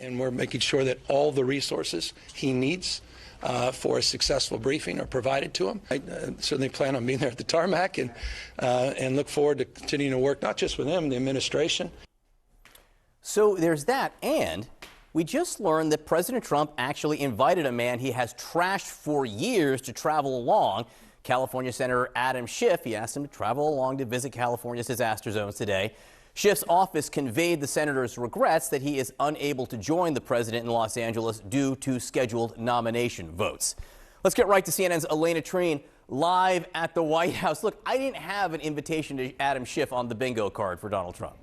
And we're making sure that all the resources he needs for a successful briefing are provided to him. I certainly plan on being there at the tarmac and look forward to continuing to work not just with him, the administration. So there's that, and we just learned that President Trump actually invited a man he has trashed for years to travel along. California Senator Adam Schiff, he asked him to travel along to visit California's disaster zones today. Schiff's office conveyed the senator's regrets that he is unable to join the president in Los Angeles due to scheduled nomination votes. Let's get right to CNN's Elena Treen live at the White House. Look, I didn't have an invitation to Adam Schiff on the bingo card for Donald Trump.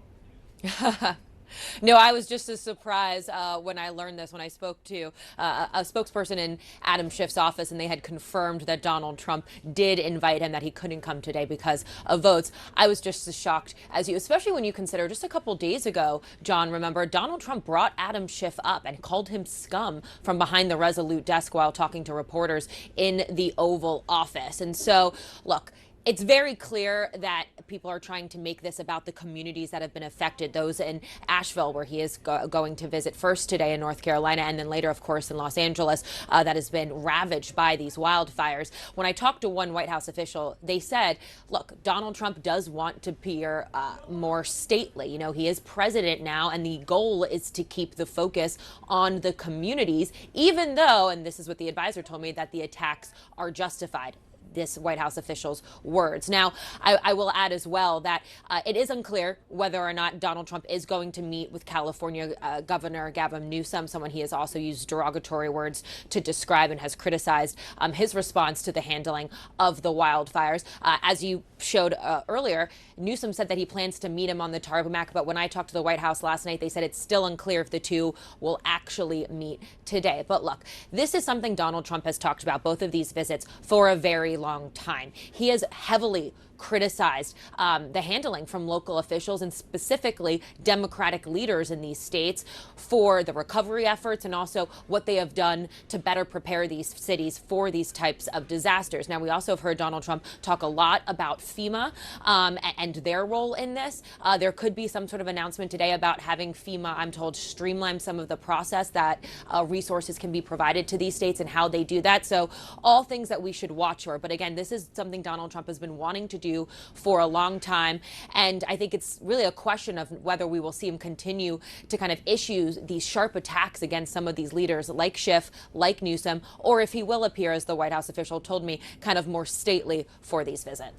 No, I was just as surprised when I learned this, when I spoke to a spokesperson in Adam Schiff's office, and they had confirmed that Donald Trump did invite him, that he couldn't come today because of votes. I was just as shocked as you, especially when you consider just a couple days ago, John, remember, Donald Trump brought Adam Schiff up and called him scum from behind the Resolute desk while talking to reporters in the Oval Office. And so, look, it's very clear that people are trying to make this about the communities that have been affected, those in Asheville, where he is going to visit first today in North Carolina, and then later, of course, in Los Angeles, that has been ravaged by these wildfires. When I talked to one White House official, they said, look, Donald Trump does want to appear more stately. You know, he is president now, and the goal is to keep the focus on the communities, even though, and this is what the advisor told me, that the attacks are justified. This White House official's words. Now, I will add as well that it is unclear whether or not Donald Trump is going to meet with California Governor Gavin Newsom, someone he has also used derogatory words to describe and has criticized his response to the handling of the wildfires. As you showed earlier, Newsom said that he plans to meet him on the tarmac, but when I talked to the White House last night, they said it's still unclear if the two will actually meet today. But look, this is something Donald Trump has talked about, both of these visits, for a very long time. He has heavily criticized the handling from local officials and specifically Democratic leaders in these states for the recovery efforts and also what they have done to better prepare these cities for these types of disasters. Now, we also have heard Donald Trump talk a lot about FEMA and their role in this. There could be some sort of announcement today about having FEMA, I'm told, streamline some of the process that resources can be provided to these states and how they do that. So all things that we should watch for. But again, this is something Donald Trump has been wanting to do for a long time. And I think it's really a question of whether we will see him continue to kind of issue these sharp attacks against some of these leaders like Schiff, like Newsom, or if he will appear, as the White House official told me, kind of more stately for these visits.